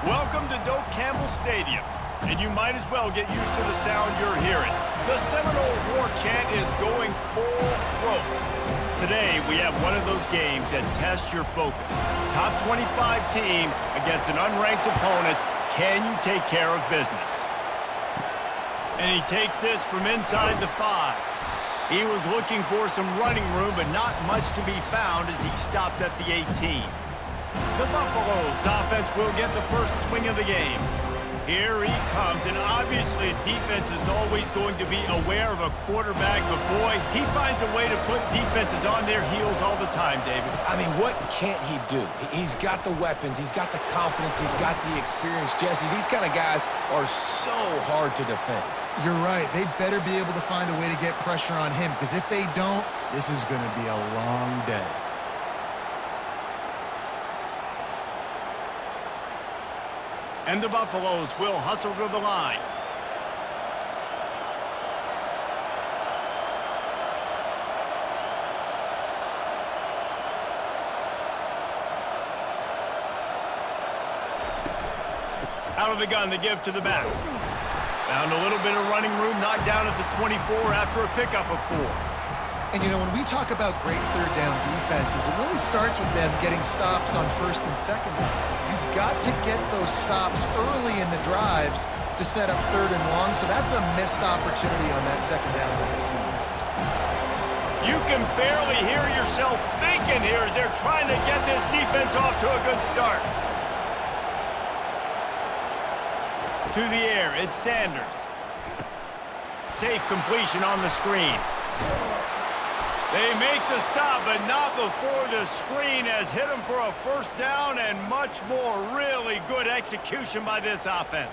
Welcome to Doak Campbell Stadium, and you might as well get used to the sound you're hearing. The Seminole war chant is going full throat. Today, we have one of those games that tests your focus. Top 25 team against an unranked opponent. Can you take care of business? And he takes this from inside the 5. He was looking for some running room, but not much to be found as he stopped at the 18. The Buffaloes offense will get the first swing of the game. Here he comes, and obviously defense is always going to be aware of a quarterback, but boy, he finds a way to put defenses on their heels all the time, David. I mean, what can't he do? He's got the weapons, he's got the confidence, he's got the experience. Jesse, these kind of guys are so hard to defend. You're right. They better be able to find a way to get pressure on him, because if they don't, this is going to be a long day. And the Buffaloes will hustle to the line. Out of the gun to give to the back. Found a little bit of running room, knocked down at the 24 after a pickup of 4. And, you know, when we talk about great third down defenses, it really starts with them getting stops on first and second down. You've got to get those stops early in the drives to set up third and long, so that's a missed opportunity on that second down by this defense. You can barely hear yourself thinking here as they're trying to get this defense off to a good start. To the air, it's Sanders. Safe completion on the screen. They make the stop, but not before the screen has hit them for a first down and much more. Really good execution by this offense.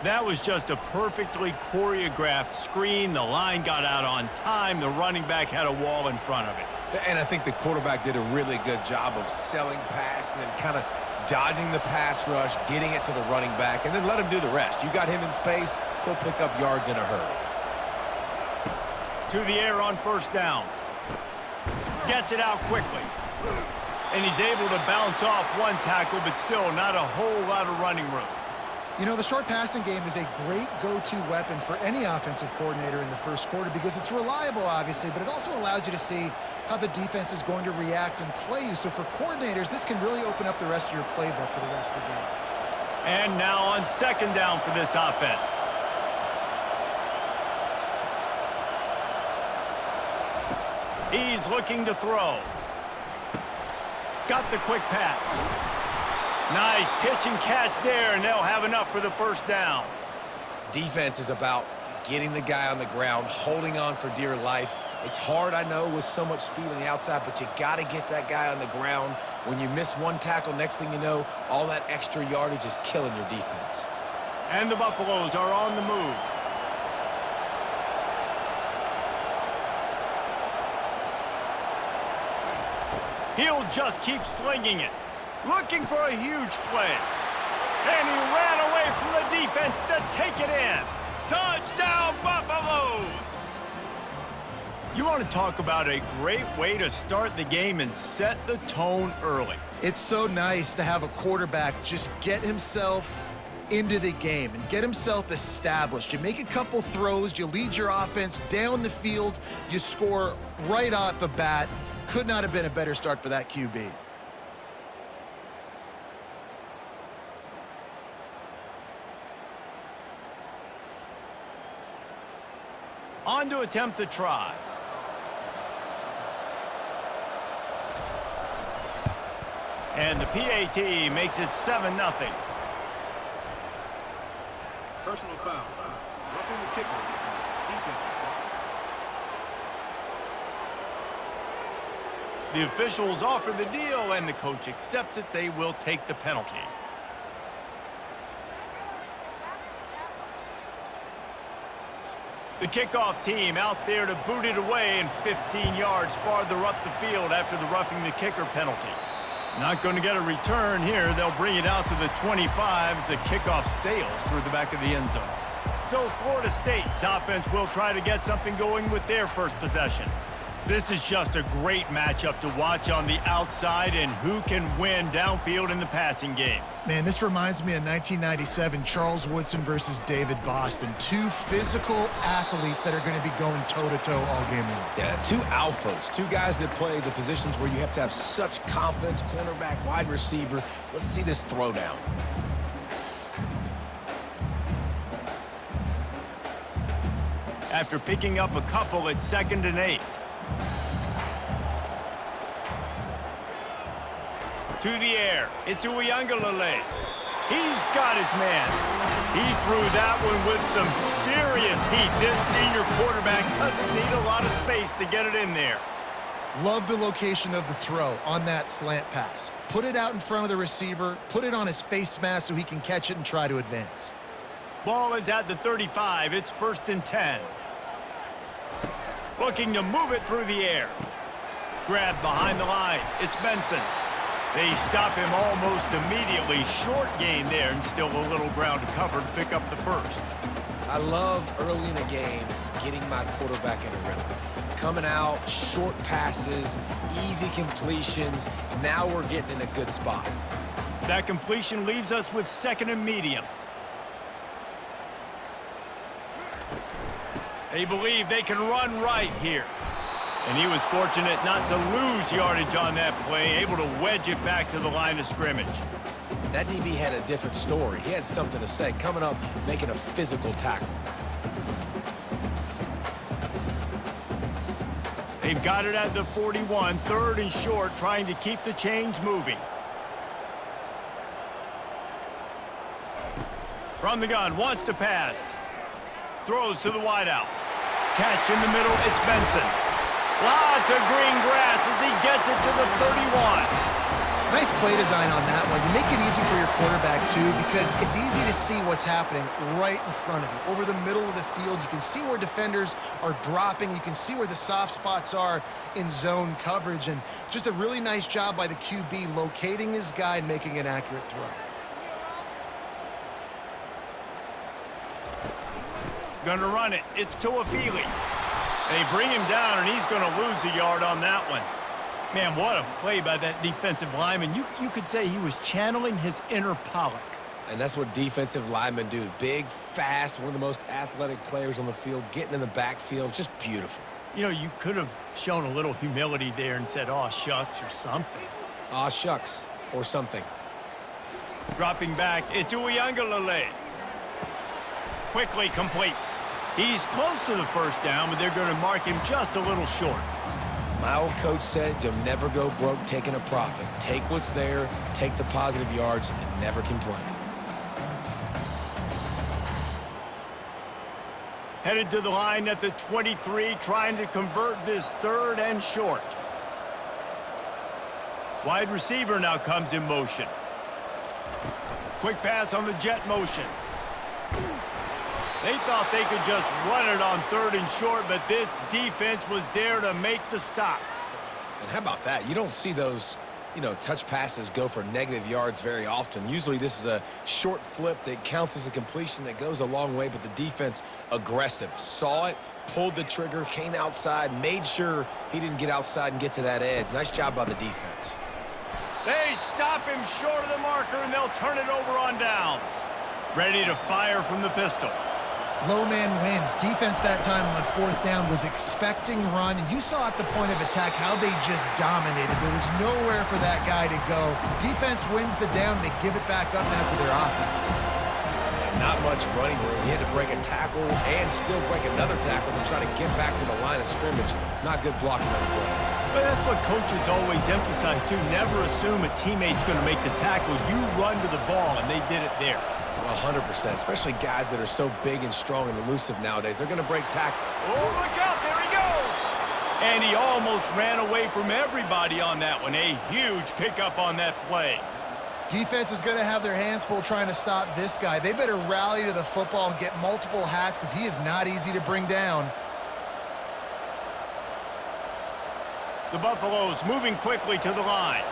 That was just a perfectly choreographed screen. The line got out on time. The running back had a wall in front of it. And I think the quarterback did a really good job of selling pass and then kind of dodging the pass rush, getting it to the running back, and then let him do the rest. You got him in space, he'll pick up yards in a hurry. To the air on first down. Gets it out quickly. And he's able to bounce off one tackle, but still not a whole lot of running room. You know, the short passing game is a great go-to weapon for any offensive coordinator in the first quarter because it's reliable, obviously, but it also allows you to see how the defense is going to react and play you. So for coordinators, this can really open up the rest of your playbook for the rest of the game. And now on second down for this offense. He's looking to throw. Got the quick pass. Nice pitch and catch there, and they'll have enough for the first down. Defense is about getting the guy on the ground, holding on for dear life. It's hard, I know, with so much speed on the outside, but you got to get that guy on the ground. When you miss one tackle, next thing you know, all that extra yardage is killing your defense. And the Buffaloes are on the move. He'll just keep slinging it. Looking for a huge play. And he ran away from the defense to take it in. Touchdown, Buffaloes! You want to talk about a great way to start the game and set the tone early. It's so nice to have a quarterback just get himself into the game and get himself established. You make a couple throws, you lead your offense down the field, you score right off the bat. Could not have been a better start for that QB. On to attempt the try. And the PAT makes it 7-0. Personal foul. Roughing the kicker. Defense. The officials offer the deal, and the coach accepts it. They will take the penalty. The kickoff team out there to boot it away and 15 yards farther up the field after the roughing the kicker penalty. Not going to get a return here. They'll bring it out to the 25 as the kickoff sails through the back of the end zone. So Florida State's offense will try to get something going with their first possession. This is just a great matchup to watch on the outside and who can win downfield in the passing game. Man, this reminds me of 1997, Charles Woodson versus David Boston. Two physical athletes that are going to be going toe-to-toe all game long. Yeah, two alphas, two guys that play the positions where you have to have such confidence, cornerback, wide receiver. Let's see this throwdown. After picking up a couple at 2nd and 8. To the air, it's Uiagalelei. He's got his man. He threw that one with some serious heat. This senior quarterback doesn't need a lot of space to get it in there. Love the location of the throw on that slant pass. Put it out in front of the receiver, put it on his face mask so he can catch it and try to advance. Ball is at the 35. It's 1st and 10. Looking to move it through the air. Grab behind the line. It's Benson. They stop him almost immediately. Short gain there and still a little ground to cover to pick up the first. I love early in a game getting my quarterback in a rhythm. Coming out, short passes, easy completions. Now we're getting in a good spot. That completion leaves us with 2nd and medium. They believe they can run right here. And he was fortunate not to lose yardage on that play, able to wedge it back to the line of scrimmage. That DB had a different story. He had something to say, coming up, making a physical tackle. They've got it at the 41, 3rd and short, trying to keep the chains moving. From the gun, wants to pass. Throws to the wideout. Catch in the middle, it's Benson. Lots of green grass as he gets it to the 31. Nice play design on that one. You make it easy for your quarterback, too, because it's easy to see what's happening right in front of you. Over the middle of the field, you can see where defenders are dropping. You can see where the soft spots are in zone coverage. And just a really nice job by the QB locating his guy and making an accurate throw. Gonna run it. It's Tuafili. They bring him down, and he's gonna lose a yard on that one. Man, what a play by that defensive lineman. You could say he was channeling his inner Pollock. And that's what defensive linemen do. Big, fast, one of the most athletic players on the field, getting in the backfield, just beautiful. You know, you could have shown a little humility there and said, "Aw, shucks," or something. Aw, shucks, or something. Dropping back, it's Uiagalelei. Quickly complete. He's close to the first down, but they're going to mark him just a little short. My old coach said you'll never go broke taking a profit. Take what's there, take the positive yards, and never complain. Headed to the line at the 23, trying to convert this 3rd and short. Wide receiver now comes in motion. Quick pass on the jet motion. They thought they could just run it on 3rd and short, but this defense was there to make the stop. And how about that? You don't see those, touch passes go for negative yards very often. Usually this is a short flip that counts as a completion that goes a long way, but the defense aggressive. Saw it, pulled the trigger, came outside, made sure he didn't get outside and get to that edge. Nice job by the defense. They stop him short of the marker, and they'll turn it over on downs. Ready to fire from the pistol. Low man wins. Defense that time on 4th down was expecting run. And you saw at the point of attack how they just dominated. There was nowhere for that guy to go. Defense wins the down. They give it back up now to their offense. And not much running room. He had to break a tackle and still break another tackle to try to get back to the line of scrimmage. Not good blocking on the play. But that's what coaches always emphasize, too. Never assume a teammate's going to make the tackle. You run to the ball, and they did it there. 100%, especially guys that are so big and strong and elusive nowadays. They're going to break tackle. Oh, look out. There he goes. And he almost ran away from everybody on that one. A huge pickup on that play. Defense is going to have their hands full trying to stop this guy. They better rally to the football and get multiple hats because he is not easy to bring down. The Buffaloes moving quickly to the line.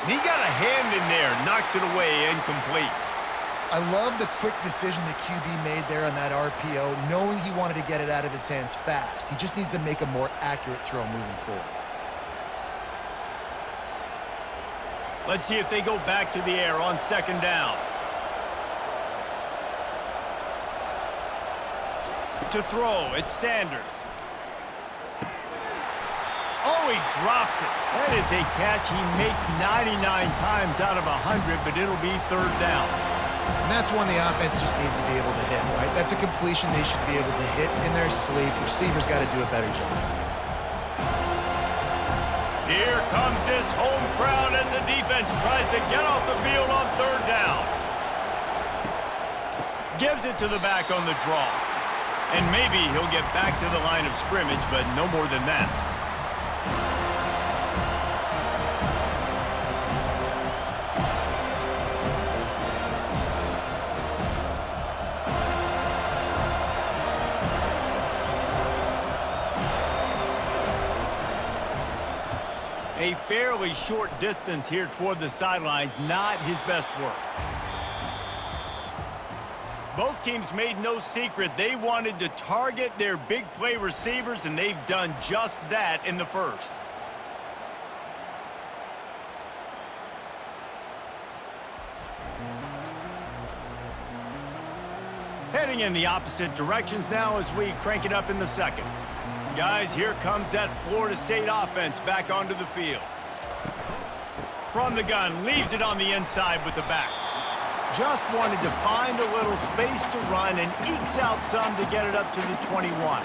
And he got a hand in there, knocks it away, incomplete. I love the quick decision the QB made there on that RPO, knowing he wanted to get it out of his hands fast. He just needs to make a more accurate throw moving forward. Let's see if they go back to the air on second down. To throw, it's Sanders. Oh, he drops it. That is a catch he makes 99 times out of 100, but it'll be third down. And that's one the offense just needs to be able to hit, right? That's a completion they should be able to hit in their sleep. Receivers got to do a better job. Here comes this home crowd as the defense tries to get off the field on third down. Gives it to the back on the draw. And maybe he'll get back to the line of scrimmage, but no more than that. A fairly short distance here toward the sidelines, not his best work. Both teams made no secret they wanted to target their big play receivers, and they've done just that in the first. Heading in the opposite directions now as we crank it up in the second. Guys, here comes that Florida State offense back onto the field. From the gun, leaves it on the inside with the back. Just wanted to find a little space to run and ekes out some to get it up to the 21.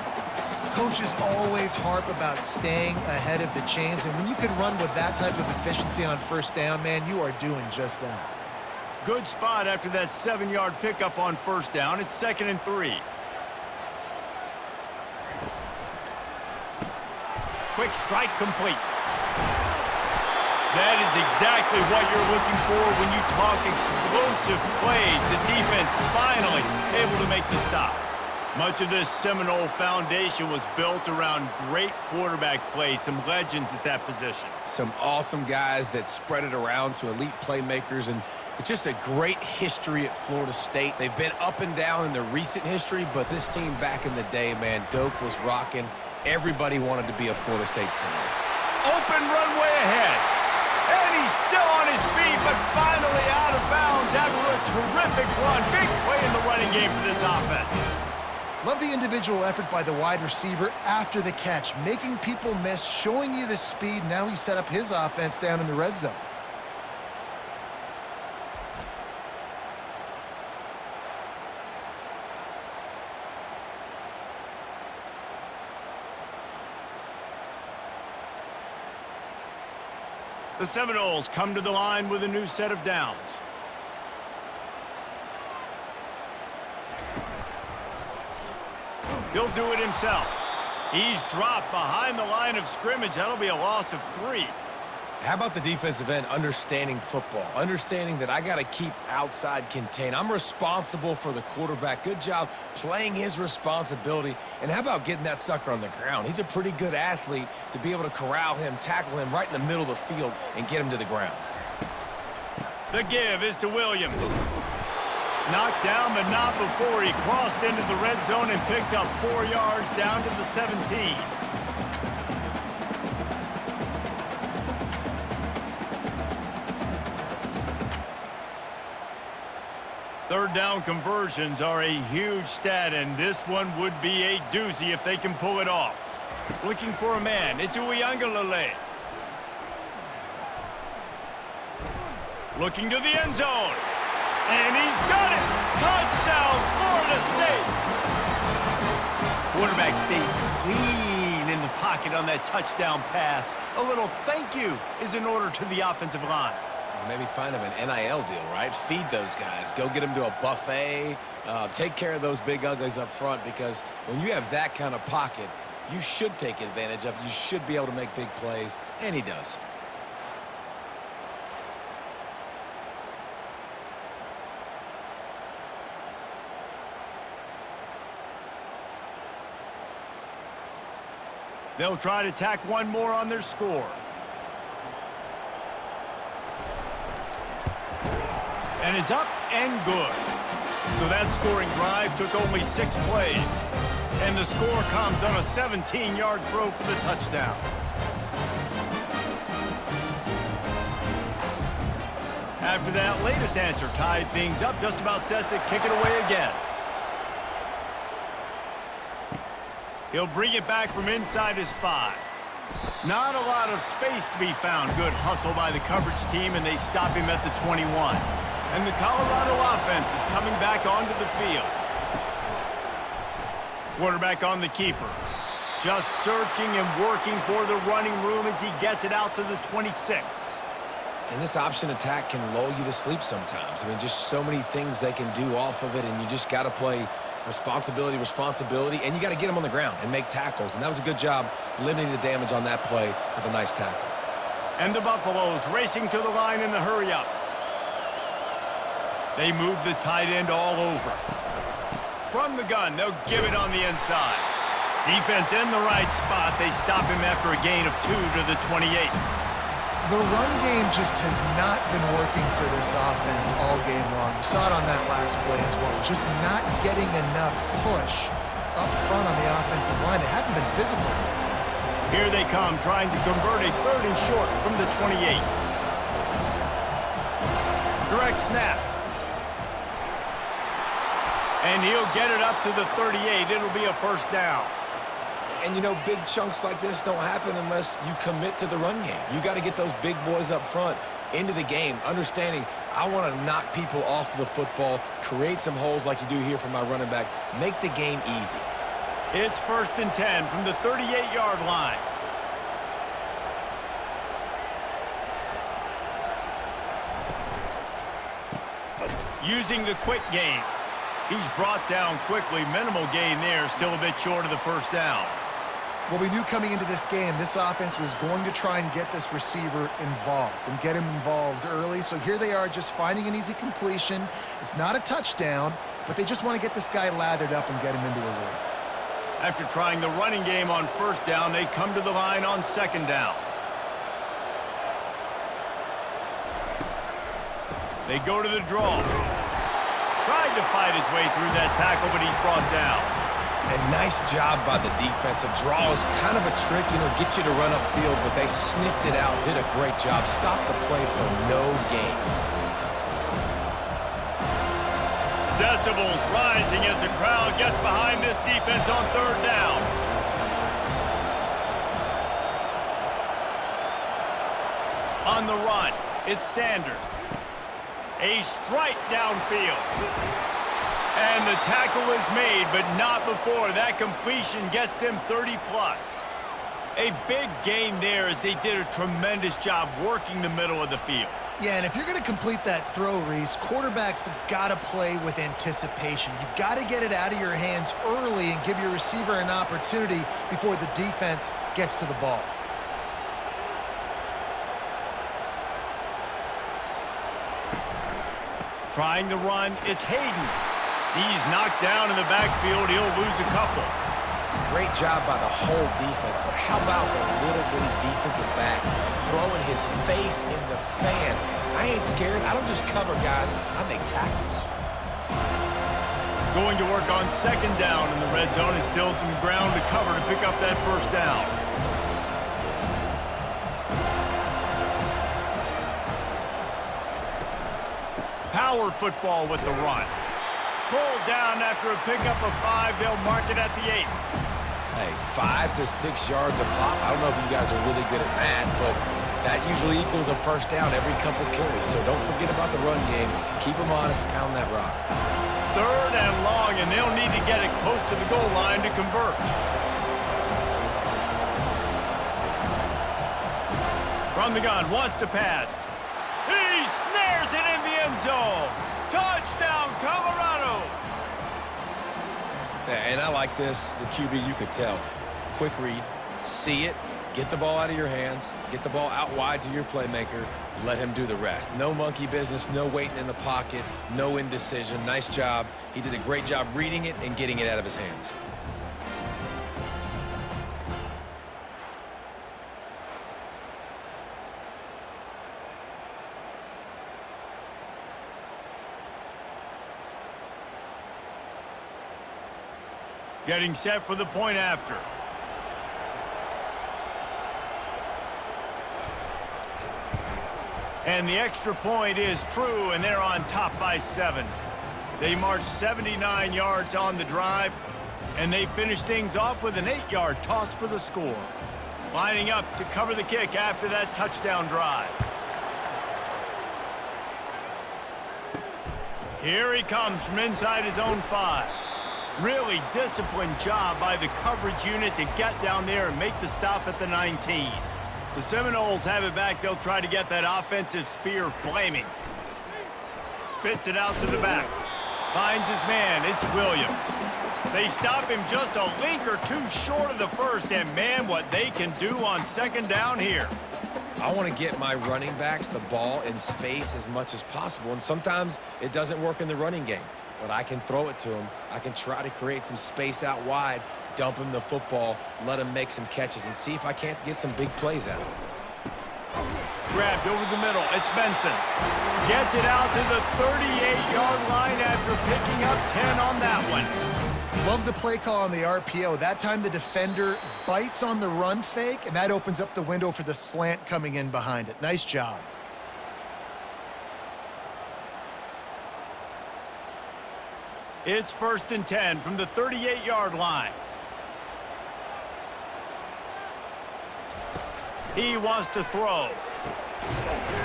Coaches always harp about staying ahead of the chains, and when you can run with that type of efficiency on first down, man, you are doing just that. Good spot after that 7-yard pickup on first down. It's 2nd and 3. Quick strike complete. That is exactly what you're looking for when you talk explosive plays. The defense finally able to make the stop. Much of this Seminole foundation was built around great quarterback play, some legends at that position. Some awesome guys that spread it around to elite playmakers, and it's just a great history at Florida State. They've been up and down in the recent history, but this team back in the day, man, Doak was rocking. Everybody wanted to be a Florida State Seminole. Open runway ahead. And he's still on his feet, but finally out of bounds after a terrific run. Big play in the running game for this offense. Love the individual effort by the wide receiver after the catch, making people miss, showing you the speed. Now he set up his offense down in the red zone. The Seminoles come to the line with a new set of downs. He'll do it himself. He's dropped behind the line of scrimmage. That'll be a loss of 3. How about the defensive end understanding football, understanding that I got to keep outside contained. I'm responsible for the quarterback. Good job playing his responsibility. And how about getting that sucker on the ground? He's a pretty good athlete to be able to corral him, tackle him right in the middle of the field and get him to the ground. The give is to Williams. Knocked down, but not before he crossed into the red zone and picked up 4 yards down to the 17. Third down conversions are a huge stat, and this one would be a doozy if they can pull it off. Looking for a man. It's Uiagalelei. Looking to the end zone. And he's got it! Touchdown, Florida State! Quarterback stays clean in the pocket on that touchdown pass. A little thank you is in order to the offensive line. Maybe find him an NIL deal, right? Feed those guys. Go get them to a buffet. Take care of those big uglies up front, because when you have that kind of pocket, you should take advantage of it. You should be able to make big plays, and he does. They'll try to tack one more on their score. And it's up and good. So that scoring drive took only 6 plays. And the score comes on a 17-yard throw for the touchdown. After that latest answer tied things up, just about set to kick it away again. He'll bring it back from inside his 5. Not a lot of space to be found. Good hustle by the coverage team, and they stop him at the 21. And the Colorado offense is coming back onto the field. Quarterback on the keeper. Just searching and working for the running room as he gets it out to the 26. And this option attack can lull you to sleep sometimes. I mean, just so many things they can do off of it, and you just got to play responsibility, and you got to get them on the ground and make tackles. And that was a good job limiting the damage on that play with a nice tackle. And the Buffaloes racing to the line in the hurry-up. They move the tight end all over. From the gun, they'll give it on the inside. Defense in the right spot. They stop him after a gain of 2 to the 28. The run game just has not been working for this offense all game long. We saw it on that last play as well. Just not getting enough push up front on the offensive line. They haven't been physical. Here they come, trying to convert a 3rd and short from the 28. Direct snap. And he'll get it up to the 38. It'll be a first down. And, you know, big chunks like this don't happen unless you commit to the run game. You got to get those big boys up front into the game, understanding I want to knock people off the football, create some holes like you do here for my running back, make the game easy. It's 1st and 10 from the 38-yard line. Using the quick game. He's brought down quickly. Minimal gain there, still a bit short of the first down. Well, we knew coming into this game, this offense was going to try and get this receiver involved and get him involved early. So here they are just finding an easy completion. It's not a touchdown, but they just want to get this guy lathered up and get him into a rhythm. After trying the running game on 1st down, they come to the line on 2nd down. They go to the draw. Tried to fight his way through that tackle, but he's brought down. And nice job by the defense. A draw is kind of a trick, you know, get you to run upfield, but they sniffed it out, did a great job. Stopped the play for no gain. Decibels rising as the crowd gets behind this defense on 3rd down. On the run, it's Sanders. A strike downfield. And the tackle is made, but not before that completion gets them 30-plus. A big gain there as they did a tremendous job working the middle of the field. Yeah, and if you're going to complete that throw, Reese, quarterbacks have got to play with anticipation. You've got to get it out of your hands early and give your receiver an opportunity before the defense gets to the ball. Trying to run, it's Hayden. He's knocked down in the backfield. He'll lose a couple. Great job by the whole defense, but how about the little bitty defensive back throwing his face in the fan? I ain't scared. I don't just cover guys. I make tackles. Going to work on 2nd down in the red zone. Is still some ground to cover to pick up that 1st down. Power football with the run. Pulled down after a pickup of 5. They'll mark it at the 8. Hey, 5 to 6 yards a pop. I don't know if you guys are really good at math, but that usually equals a 1st down every couple carries. So don't forget about the run game. Keep them honest, pound that rock. 3rd and long, and they'll need to get it close to the goal line to convert. From the gun, wants to pass. He snares it in the end zone. Touchdown, Colorado! Yeah, and I like this, the QB, you could tell. Quick read, see it, get the ball out of your hands, get the ball out wide to your playmaker, let him do the rest. No monkey business, no waiting in the pocket, no indecision. Nice job. He did a great job reading it and getting it out of his hands. Getting set for the point after. And the extra point is true, and they're on top by 7. They marched 79 yards on the drive, and they finished things off with an 8-yard toss for the score. Lining up to cover the kick after that touchdown drive. Here he comes from inside his own 5. Really disciplined job by the coverage unit to get down there and make the stop at the 19. The Seminoles have it back. They'll try to get that offensive spear flaming. Spits it out to the back. Finds his man. It's Williams. They stop him just a link or two short of the first, and man, what they can do on second down here. I want to get my running backs the ball in space as much as possible, and sometimes it doesn't work in the running game, but I can throw it to them. I can try to create some space out wide, dump him the football, let him make some catches, and see if I can't get some big plays out of him. Grabbed over the middle. It's Benson. Gets it out to the 38-yard line after picking up 10 on that one. Love the play call on the RPO. That time the defender bites on the run fake, and that opens up the window for the slant coming in behind it. Nice job. It's 1st and 10 from the 38-yard line. He wants to throw.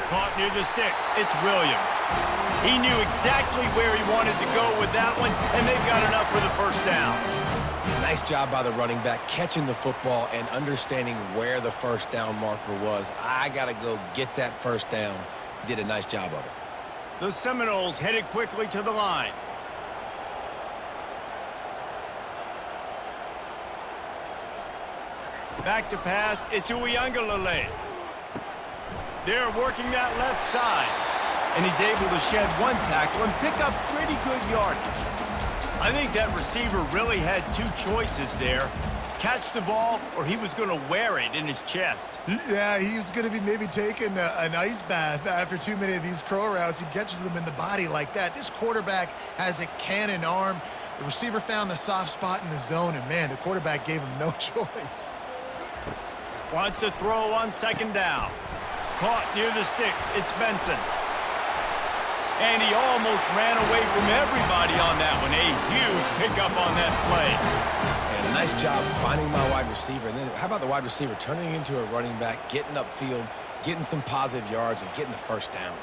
Caught near the sticks. It's Williams. He knew exactly where he wanted to go with that one, and they've got enough for the first down. Nice job by the running back, catching the football and understanding where the first down marker was. I got to go get that first down. He did a nice job of it. The Seminoles headed quickly to the line. Back to pass. It's Uiagalelei. They're working that left side. And he's able to shed one tackle and pick up pretty good yardage. I think that receiver really had two choices there. Catch the ball, or he was going to wear it in his chest. Yeah, he was going to be maybe taking an ice bath after too many of these crow routes. He catches them in the body like that. This quarterback has a cannon arm. The receiver found the soft spot in the zone, and man, the quarterback gave him no choice. Wants to throw on second down. Caught near the sticks. It's Benson. And he almost ran away from everybody on that one. A huge pickup on that play. And a nice job finding my wide receiver. And then how about the wide receiver turning into a running back, getting upfield, getting some positive yards, and getting the first down.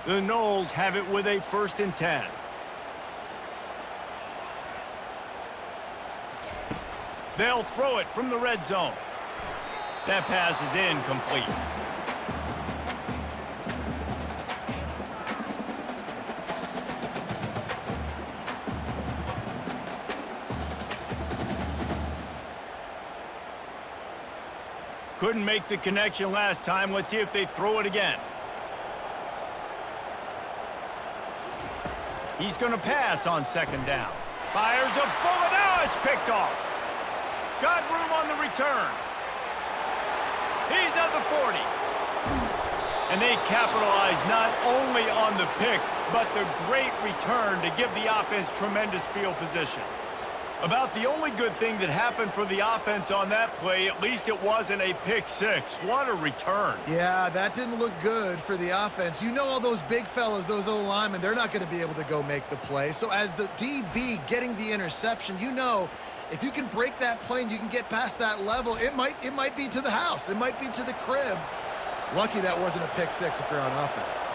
The Noles have it with a 1st and 10. They'll throw it from the red zone. That pass is incomplete. Couldn't make the connection last time. Let's see if they throw it again. He's going to pass on second down. Fires a bullet. Now it's picked off. Got room on the return. He's at the 40. And they capitalize not only on the pick, but the great return to give the offense tremendous field position. About the only good thing that happened for the offense on that play, at least it wasn't a pick six. What a return. Yeah, that didn't look good for the offense. You know all those big fellas, those O-linemen, they're not going to be able to go make the play. So as the DB getting the interception, you know if you can break that play and you can get past that level, it might be to the house. It might be to the crib. Lucky that wasn't a pick six if you're on offense.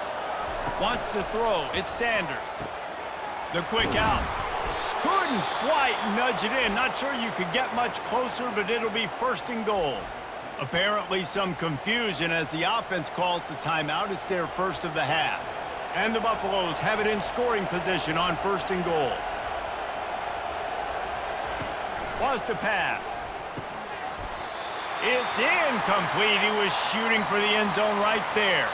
Wants to throw. It's Sanders. The quick out. Couldn't quite nudge it in. Not sure you could get much closer, but it'll be 1st and goal. Apparently some confusion as the offense calls the timeout. It's their first of the half. And the Buffaloes have it in scoring position on 1st and goal. Wants to pass. It's incomplete. He was shooting for the end zone right there.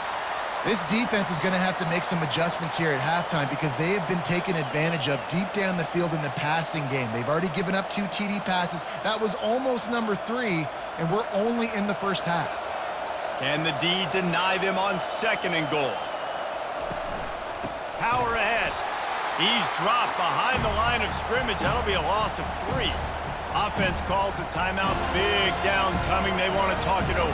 This defense is going to have to make some adjustments here at halftime because they have been taken advantage of deep down the field in the passing game. They've already given up 2 TD passes. That was almost number 3, and we're only in the first half. Can the D deny them on 2nd and goal? Power ahead. He's dropped behind the line of scrimmage. That'll be a loss of 3. Offense calls a timeout. Big down coming. They want to talk it over.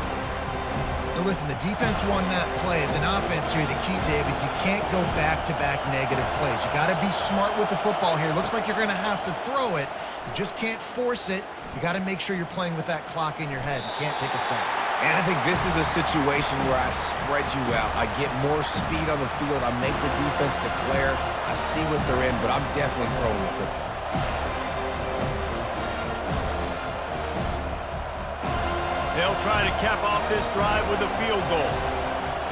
Now listen, the defense won that play. As an offense here, the key, David, you can't go back-to-back negative plays. You got to be smart with the football here. Looks like you're going to have to throw it. You just can't force it. You got to make sure you're playing with that clock in your head. You can't take a sack. And I think this is a situation where I spread you out. I get more speed on the field. I make the defense declare. I see what they're in, but I'm definitely throwing the football. They'll try to cap off this drive with a field goal.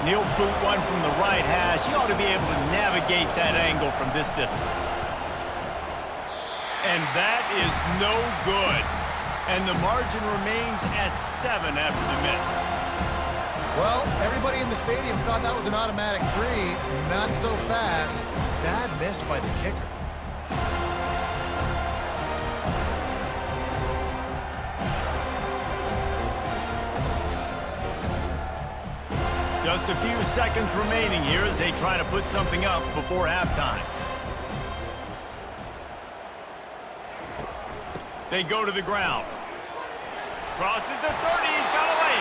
And he'll boot one from the right hash. He ought to be able to navigate that angle from this distance. And that is no good. And the margin remains at 7 after the miss. Well, everybody in the stadium thought that was an automatic 3. Not so fast. Bad miss by the kicker. Just a few seconds remaining here as they try to put something up before halftime. They go to the ground. Crosses the 30. He's got away.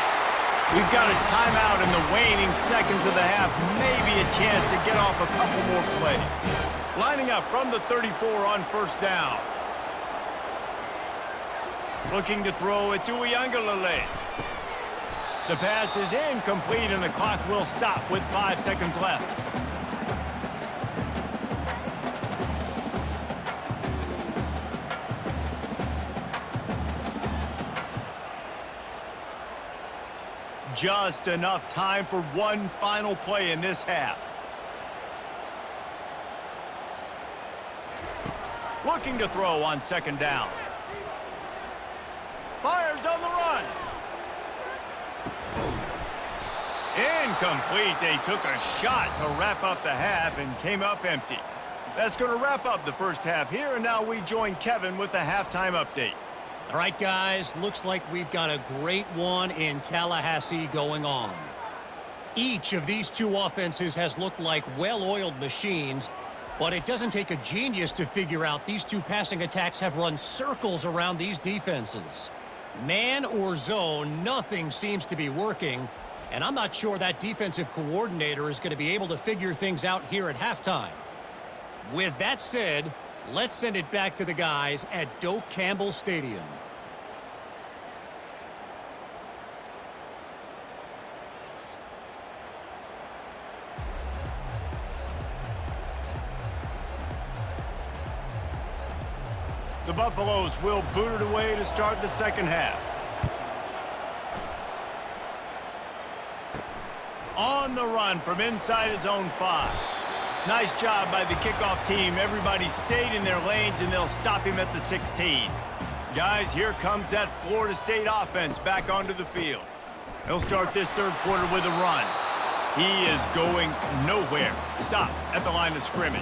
We've got a timeout in the waning seconds of the half. Maybe a chance to get off a couple more plays. Lining up from the 34 on 1st down. Looking to throw it to Uiagalelei. The pass is incomplete, and the clock will stop with 5 seconds left. Just enough time for one final play in this half. Looking to throw on 2nd down. Fires on the run. Incomplete. They took a shot to wrap up the half and came up empty. That's going to wrap up the first half here, and now we join Kevin with the halftime update. All right, guys, looks like we've got a great one in Tallahassee going on. Each of these 2 offenses has looked like well-oiled machines, but it doesn't take a genius to figure out these 2 passing attacks have run circles around these defenses. Man or zone, nothing seems to be working, and I'm not sure that defensive coordinator is going to be able to figure things out here at halftime. With that said, let's send it back to the guys at Doak Campbell Stadium. The Buffaloes will boot it away to start the second half. On the run from inside his own 5. Nice job by the kickoff team. Everybody stayed in their lanes, and they'll stop him at the 16. Guys, here comes that Florida State offense back onto the field. They'll start this 3rd quarter with a run. He is going nowhere. Stop at the line of scrimmage.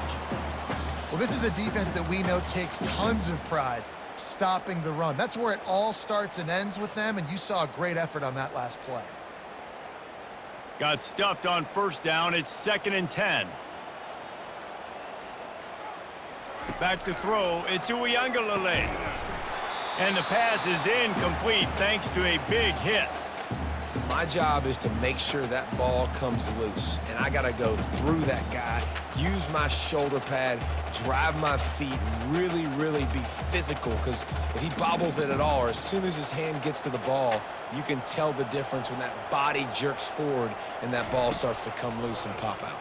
Well, this is a defense that we know takes tons of pride stopping the run. That's where it all starts and ends with them, and you saw a great effort on that last play. Got stuffed on 1st down. It's 2nd and 10. Back to throw. It's Uiagalelei. And the pass is incomplete thanks to a big hit. My job is to make sure that ball comes loose, and I got to go through that guy, use my shoulder pad, drive my feet, really, really be physical, because if he bobbles it at all, or as soon as his hand gets to the ball, you can tell the difference when that body jerks forward and that ball starts to come loose and pop out.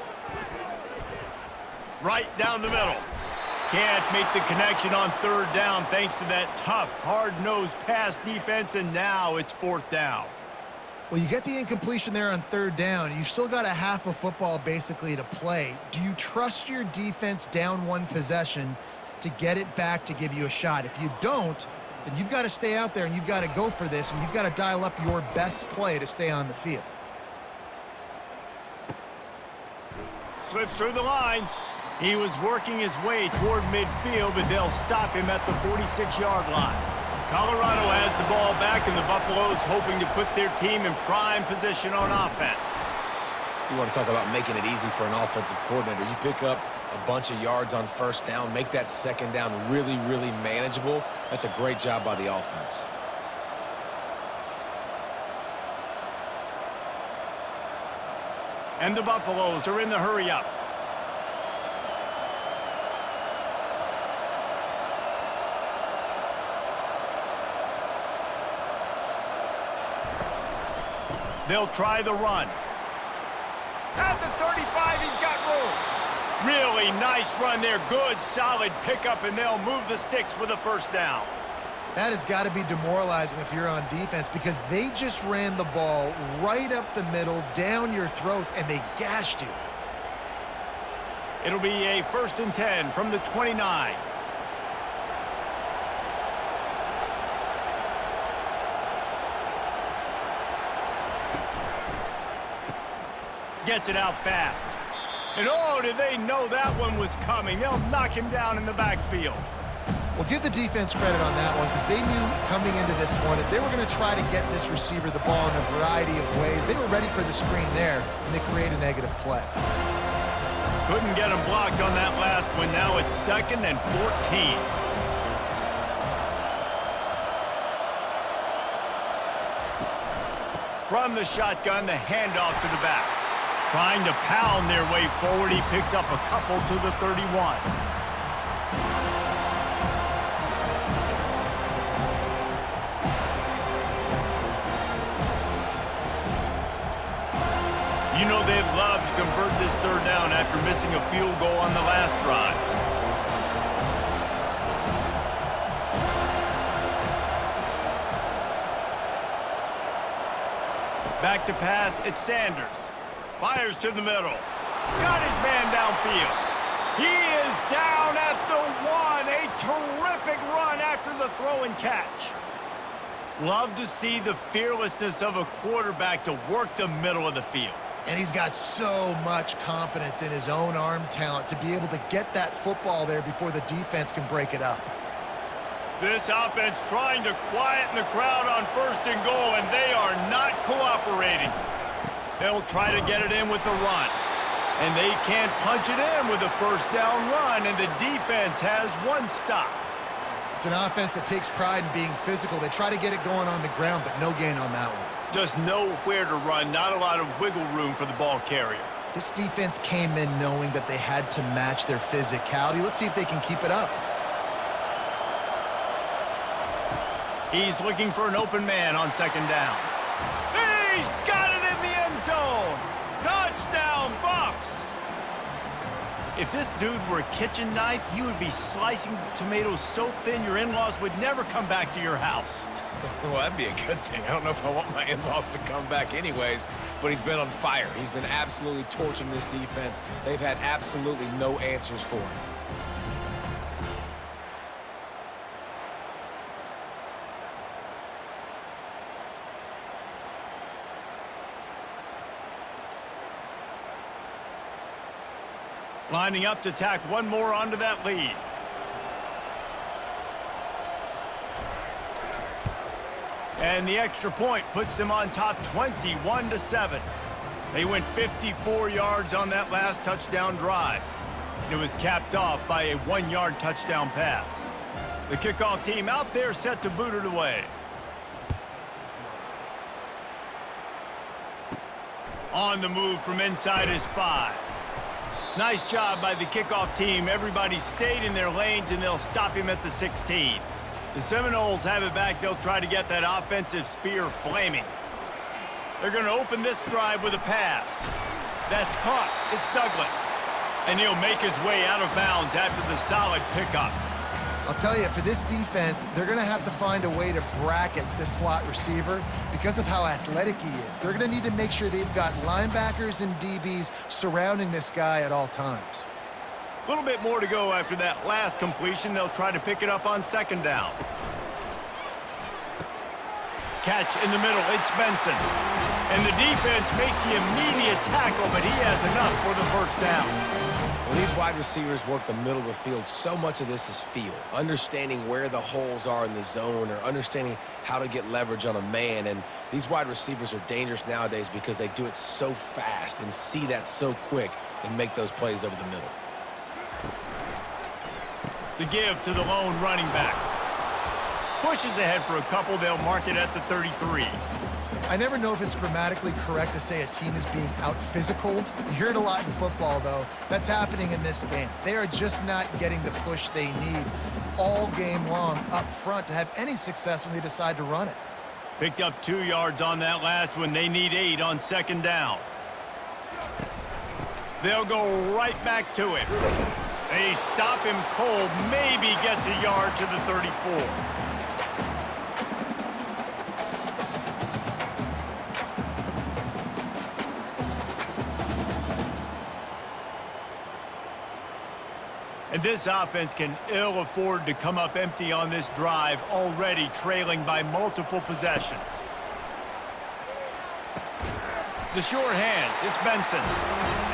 Right down the middle. Can't make the connection on 3rd down thanks to that tough, hard-nosed pass defense, and now it's 4th down. Well, you get the incompletion there on 3rd down. You've still got a half of football basically to play. Do you trust your defense down 1 possession to get it back to give you a shot? If you don't, then you've got to stay out there and you've got to go for this, and you've got to dial up your best play to stay on the field. Slips through the line. He was working his way toward midfield, but they'll stop him at the 46-yard line. Colorado has the ball back, and the Buffaloes hoping to put their team in prime position on offense. You want to talk about making it easy for an offensive coordinator. You pick up a bunch of yards on first down, make that second down really, really manageable. That's a great job by the offense. And the Buffaloes are in the hurry-up. They'll try the run. At the 35, he's got room. Really nice run there. Good, solid pickup, and they'll move the sticks with a first down. That has got to be demoralizing if you're on defense because they just ran the ball right up the middle, down your throats, and they gashed you. It'll be a 1st and 10 from the 29. Gets it out fast. And oh, did they know that one was coming. They'll knock him down in the backfield. Well, give the defense credit on that one because they knew coming into this one that they were going to try to get this receiver the ball in a variety of ways. They were ready for the screen there, and they create a negative play. Couldn't get him blocked on that last one. Now it's 2nd and 14. From the shotgun, the handoff to the back. Trying to pound their way forward, he picks up a couple to the 31. You know they'd love to convert this 3rd down after missing a field goal on the last drive. Back to pass, it's Sanders. Fires to the middle. Got his man downfield. He is down at the 1. A terrific run after the throw and catch. Love to see the fearlessness of a quarterback to work the middle of the field. And he's got so much confidence in his own arm talent to be able to get that football there before the defense can break it up. This offense trying to quieten the crowd on 1st and goal, and they are not cooperating. They'll try to get it in with the run. And they can't punch it in with a 1st down run, and the defense has 1 stop. It's an offense that takes pride in being physical. They try to get it going on the ground, but no gain on that one. Just nowhere to run, not a lot of wiggle room for the ball carrier. This defense came in knowing that they had to match their physicality. Let's see if they can keep it up. He's looking for an open man on 2nd down. He's got it in the end zone. Touchdown, Buffs. If this dude were a kitchen knife, he would be slicing tomatoes so thin your in-laws would never come back to your house. Well, that'd be a good thing. I don't know if I want my in-laws to come back anyways, but he's been on fire. He's been absolutely torching this defense. They've had absolutely no answers for him. Lining up to tack one more onto that lead. And the extra point puts them on top 21-7. They went 54 yards on that last touchdown drive. It was capped off by a 1-yard touchdown pass. The kickoff team out there set to boot it away. On the move from inside his 5. Nice job by the kickoff team. Everybody stayed in their lanes, and they'll stop him at the 16. The Seminoles have it back. They'll try to get that offensive spear flaming. They're going to open this drive with a pass. That's caught. It's Douglas. And he'll make his way out of bounds after the solid pickup. I'll tell you, for this defense, they're going to have to find a way to bracket this slot receiver because of how athletic he is. They're going to need to make sure they've got linebackers and DBs surrounding this guy at all times. A little bit more to go after that last completion. They'll try to pick it up on 2nd down. Catch in the middle. It's Benson. And the defense makes the immediate tackle, but he has enough for the first down. When these wide receivers work the middle of the field, so much of this is feel. Understanding where the holes are in the zone or understanding how to get leverage on a man. And these wide receivers are dangerous nowadays because they do it so fast and see that so quick and make those plays over the middle. The give to the lone running back. Pushes ahead for a couple. They'll mark it at the 33. I never know if it's grammatically correct to say a team is being out-physicaled. You hear it a lot in football, though. That's happening in this game. They are just not getting the push they need all game long up front to have any success when they decide to run it. Picked up 2 yards on that last one. They need 8 on second down. They'll go right back to it. They stop him cold. Maybe gets a yard to the 34. And this offense can ill afford to come up empty on this drive, already trailing by multiple possessions. The sure hands, it's Benson.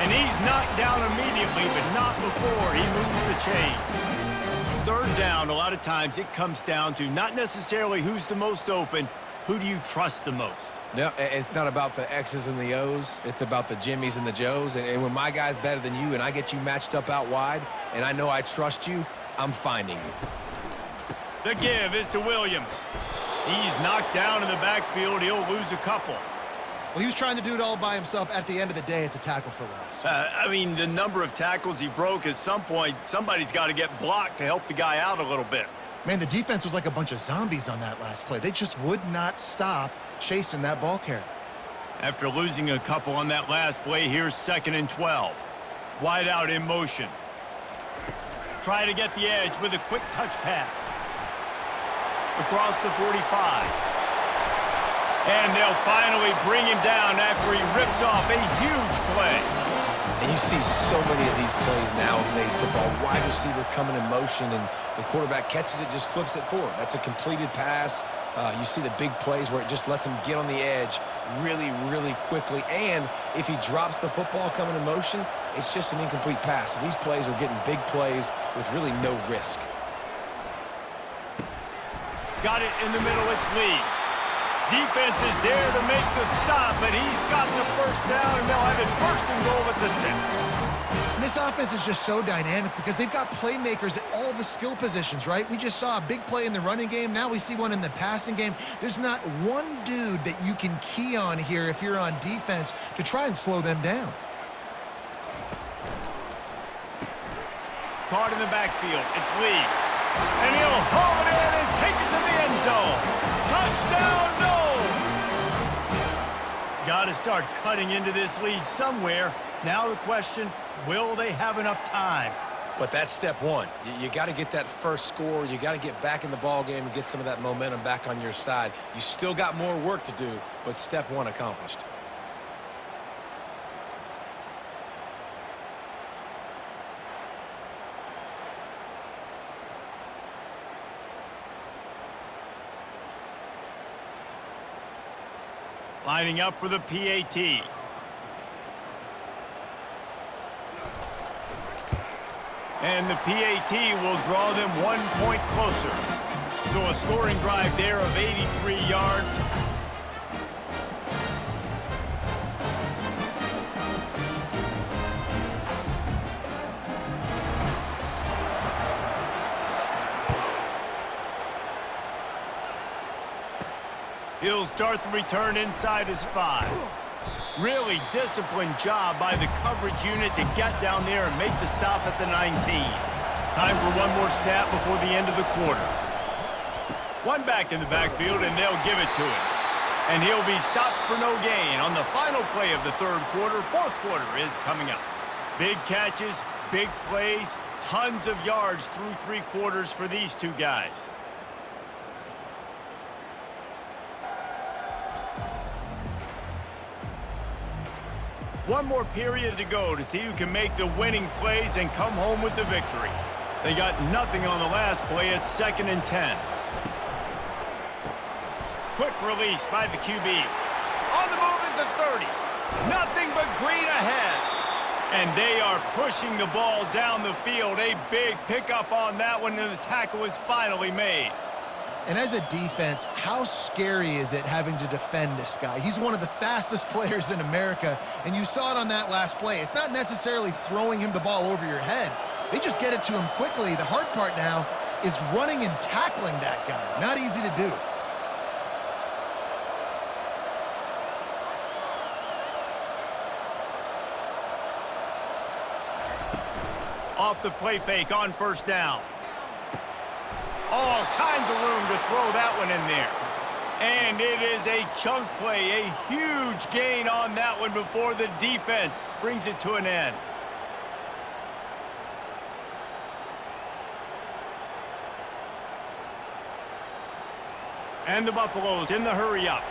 And he's knocked down immediately, but not before he moves the chains. Third down, a lot of times it comes down to not necessarily who's the most open, who do you trust the most? No, it's not about the X's and the O's. It's about the Jimmies and the Joes. And when my guy's better than you and I get you matched up out wide and I know I trust you, I'm finding you. The give is to Williams. He's knocked down in the backfield. He'll lose a couple. Well, he was trying to do it all by himself. At the end of the day, it's a tackle for loss. I mean, the number of tackles he broke, at some point, somebody's got to get blocked to help the guy out a little bit. Man, the defense was like a bunch of zombies on that last play. They just would not stop chasing that ball carrier. After losing a couple on that last play, here's 2nd and 12. Wide out in motion. Try to get the edge with a quick touch pass. Across the 45. And they'll finally bring him down after he rips off a huge play. And you see so many of these plays now in today's football. Wide receiver coming in motion, and the quarterback catches it, just flips it forward. That's a completed pass. You see the big plays where it just lets him get on the edge really, really quickly. And if he drops the football coming in motion, it's just an incomplete pass. So these plays are getting big plays with really no risk. Got it in the middle, it's Lee. Defense is there to make the stop, but he's got the first down, and they'll have it 1st and goal at the 6. And this offense is just so dynamic because they've got playmakers at all the skill positions, right? We just saw a big play in the running game. Now we see one in the passing game. There's not one dude that you can key on here if you're on defense to try and slow them down. Caught in the backfield, it's Lee. And he'll haul it in and take it to the end zone. Touchdown, Noles! Got to start cutting into this lead somewhere. Now the question, will they have enough time? But that's step one. You got to get that first score. You got to get back in the ball game and get some of that momentum back on your side. You still got more work to do, but step one accomplished. Lining up for the PAT. And the PAT will draw them 1 point closer. So a scoring drive there of 83 yards. He'll start the return inside his 5. Really disciplined job by the coverage unit to get down there and make the stop at the 19. Time for one more snap before the end of the quarter. One back in the backfield, and they'll give it to him. And he'll be stopped for no gain on the final play of the 3rd quarter. 4th quarter is coming up. Big catches, big plays, tons of yards through 3 quarters for these two guys. One more period to go to see who can make the winning plays and come home with the victory. They got nothing on the last play at 2nd and 10. Quick release by the QB. On the move is the 30. Nothing but green ahead. And they are pushing the ball down the field. A big pickup on that one, and the tackle is finally made. And as a defense, how scary is it having to defend this guy? He's one of the fastest players in America, and you saw it on that last play. It's not necessarily throwing him the ball over your head. They just get it to him quickly. The hard part now is running and tackling that guy. Not easy to do. Off the play fake on first down. All kinds of room to throw that one in there. And it is a chunk play, a huge gain on that one before the defense brings it to an end. And the Buffaloes in the hurry up.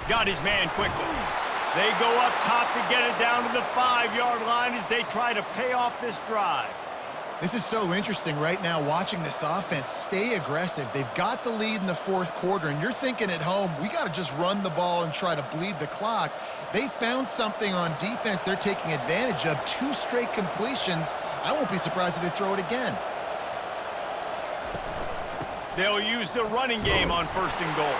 Got his man quickly. They go up top to get it down to the 5-yard line as they try to pay off this drive. This is so interesting right now watching this offense stay aggressive. They've got the lead in the fourth quarter, and you're thinking at home, we got to just run the ball and try to bleed the clock. They found something on defense they're taking advantage of. 2 straight completions. I won't be surprised if they throw it again. They'll use the running game on first and goal.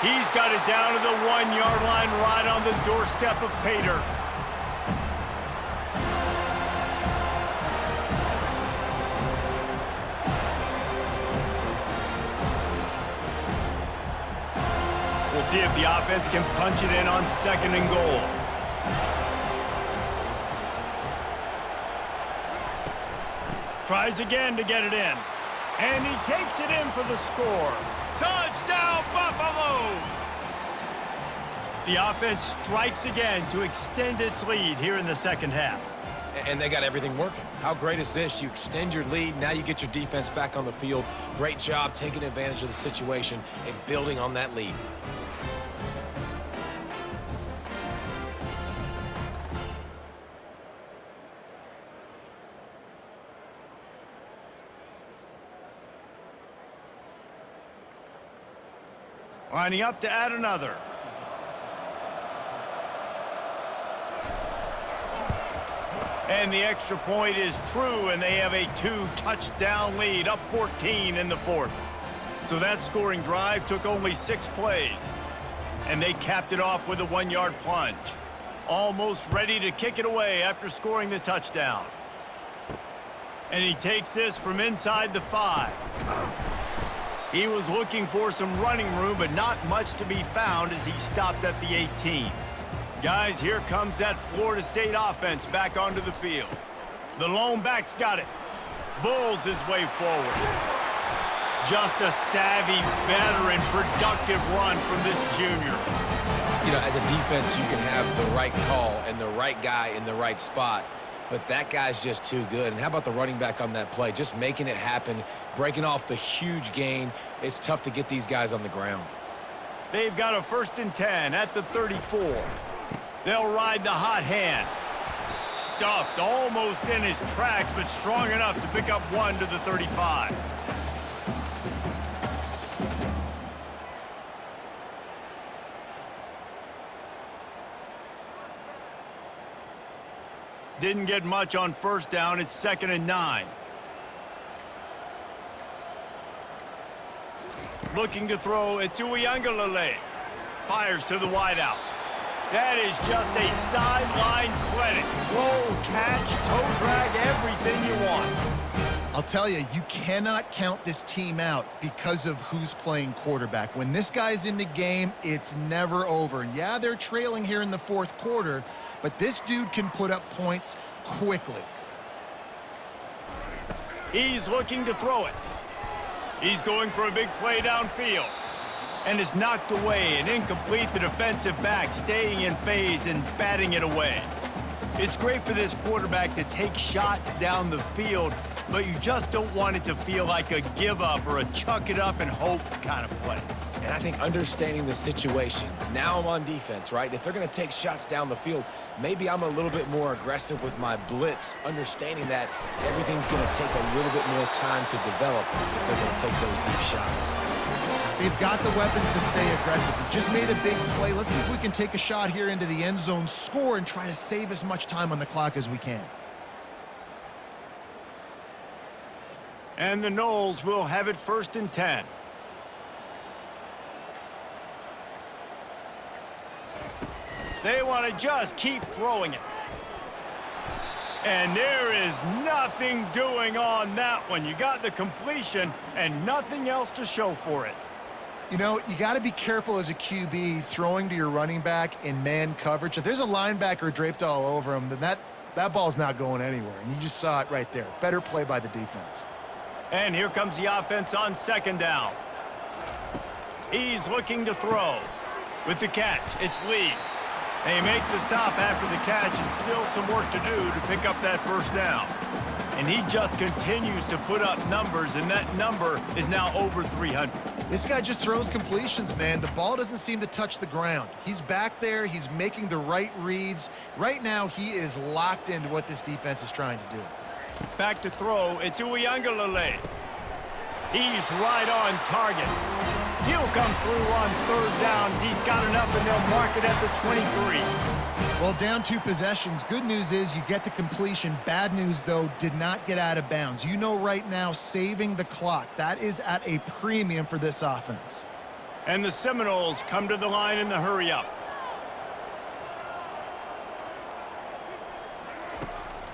He's got it down to the 1-yard line right on the doorstep of Pater. We'll see if the offense can punch it in on second and goal. Tries again to get it in. And he takes it in for the score. Touchdown, Buffaloes! The offense strikes again to extend its lead here in the second half. And they got everything working. How great is this? You extend your lead, now you get your defense back on the field. Great job taking advantage of the situation and building on that lead. Lining up to add another. And the extra point is true, and they have a 2-touchdown lead, up 14 in the fourth. So that scoring drive took only 6 plays, and they capped it off with a 1-yard plunge. Almost ready to kick it away after scoring the touchdown. And he takes this from inside the 5. He was looking for some running room, but not much to be found as he stopped at the 18. Guys, here comes that Florida State offense back onto the field. The lone back's got it. Bulls his way forward. Just a savvy, veteran, productive run from this junior. You know, as a defense, you can have the right call and the right guy in the right spot. But that guy's just too good. And how about the running back on that play? Just making it happen, breaking off the huge gain. It's tough to get these guys on the ground. They've got a 1st and 10 at the 34. They'll ride the hot hand. Stuffed almost in his tracks, but strong enough to pick up 1 to the 35. Didn't get much on first down. It's 2nd and 9. Looking to throw, it's Uiagalelei. Fires to the wideout. That is just a sideline credit. Throw, catch, toe drag, everything you want. I'll tell you, you cannot count this team out because of who's playing quarterback. When this guy's in the game, it's never over. And yeah, they're trailing here in the fourth quarter, but this dude can put up points quickly. He's looking to throw it. He's going for a big play downfield. And is knocked away and incomplete. The defensive back staying in phase and batting it away. It's great for this quarterback to take shots down the field, but you just don't want it to feel like a give up or a chuck it up and hope kind of play. And I think understanding the situation, now I'm on defense, right? If they're going to take shots down the field, maybe I'm a little bit more aggressive with my blitz, understanding that everything's going to take a little bit more time to develop if they're going to take those deep shots. They've got the weapons to stay aggressive. We just made a big play. Let's see if we can take a shot here into the end zone, score, and try to save as much time on the clock as we can. And the Noles will have it 1st and 10. They want to just keep throwing it. And there is nothing doing on that one. You got the completion and nothing else to show for it. You know, you got to be careful as a QB throwing to your running back in man coverage. If there's a linebacker draped all over him, then that ball's not going anywhere. And you just saw it right there. Better play by the defense. And here comes the offense on 2nd down. He's looking to throw. With the catch, it's Lee. They make the stop after the catch, and still some work to do to pick up that 1st down. And he just continues to put up numbers, and that number is now over 300. This guy just throws completions, man. The ball doesn't seem to touch the ground. He's back there. He's making the right reads. Right now, he is locked into what this defense is trying to do. Back to throw. It's Uiagalelei. He's right on target. He'll come through on 3rd downs. He's got enough, and they'll mark it at the 23. Well, down 2 possessions. Good news is you get the completion. Bad news, though, did not get out of bounds. You know right now, saving the clock. That is at a premium for this offense. And the Seminoles come to the line in the hurry-up.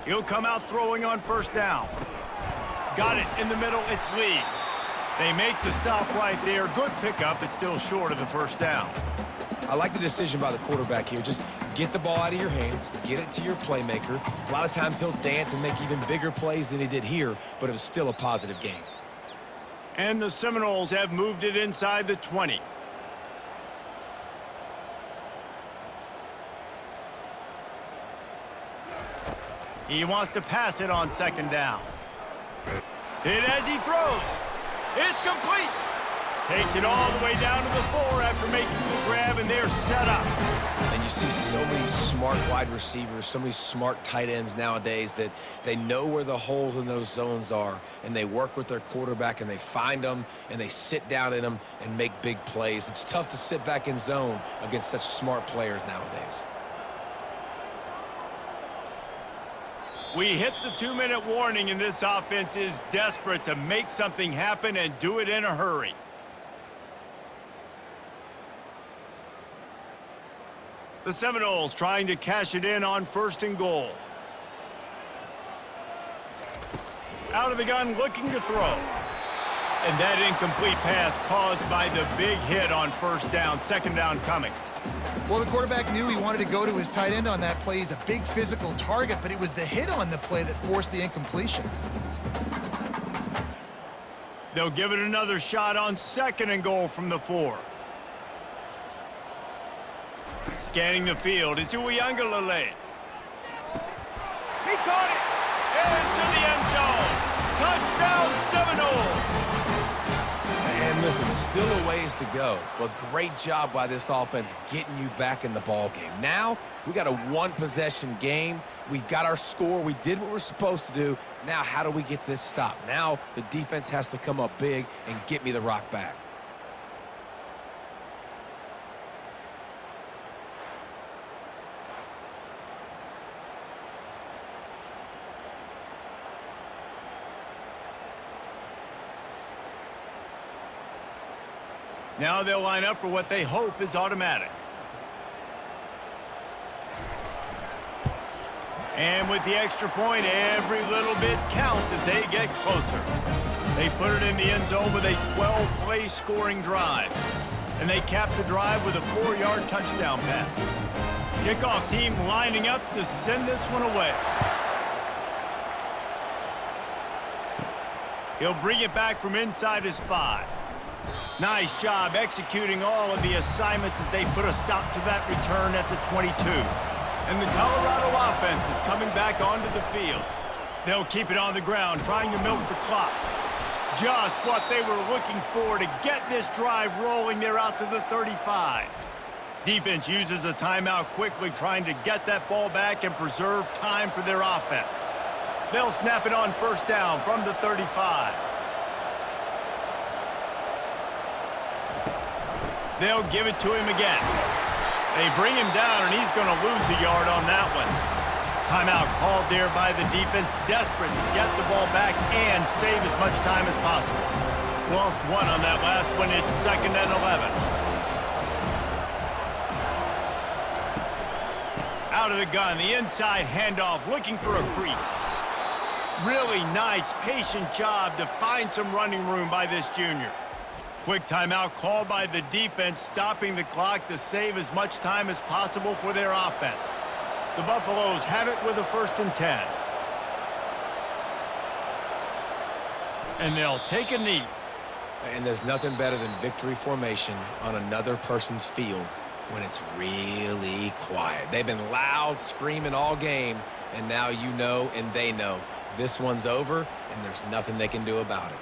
He'll come out throwing on 1st down. Got it in the middle. It's Lee. They make the stop right there. Good pickup. It's still short of the 1st down. I like the decision by the quarterback here. Just get the ball out of your hands, get it to your playmaker. A lot of times he'll dance and make even bigger plays than he did here, but it was still a positive game. And the Seminoles have moved it inside the 20. He wants to pass it on 2nd down. Hit as he throws. It's complete. Takes it all the way down to the 4 after making the grab, and they're set up. And you see so many smart wide receivers, so many smart tight ends nowadays that they know where the holes in those zones are, and they work with their quarterback, and they find them, and they sit down in them and make big plays. It's tough to sit back in zone against such smart players nowadays. We hit the 2-minute warning, and this offense is desperate to make something happen and do it in a hurry. The Seminoles trying to cash it in on 1st and goal. Out of the gun, looking to throw. And that incomplete pass caused by the big hit on 1st down. 2nd down coming. Well, the quarterback knew he wanted to go to his tight end on that play. He's a big physical target, but it was the hit on the play that forced the incompletion. They'll give it another shot on 2nd and goal from the 4. Scanning the field, it's Uiagalelei. He caught it! Into the end zone! Touchdown, Seminoles! And listen, still a ways to go, but great job by this offense getting you back in the ball game. Now, we got a 1-possession game. We got our score. We did what we're supposed to do. Now, how do we get this stop? Now, the defense has to come up big and get me the rock back. Now they'll line up for what they hope is automatic. And with the extra point, every little bit counts as they get closer. They put it in the end zone with a 12-play scoring drive. And they cap the drive with a 4-yard touchdown pass. Kickoff team lining up to send this one away. He'll bring it back from inside his 5. Nice job executing all of the assignments as they put a stop to that return at the 22. And the Colorado offense is coming back onto the field. They'll keep it on the ground, trying to milk the clock. Just what they were looking for to get this drive rolling there out to the 35. Defense uses a timeout quickly, trying to get that ball back and preserve time for their offense. They'll snap it on first down from the 35. They'll give it to him again. They bring him down, and he's going to lose a yard on that one. Timeout called there by the defense, desperate to get the ball back and save as much time as possible. Lost one on that last one. It's 2nd and 11. Out of the gun, the inside handoff, looking for a crease. Really nice, patient job to find some running room by this junior. Quick timeout called by the defense, stopping the clock to save as much time as possible for their offense. The Buffaloes have it with a 1st and 10. And they'll take a knee. And there's nothing better than victory formation on another person's field when it's really quiet. They've been loud, screaming all game, and now you know and they know this one's over, and there's nothing they can do about it.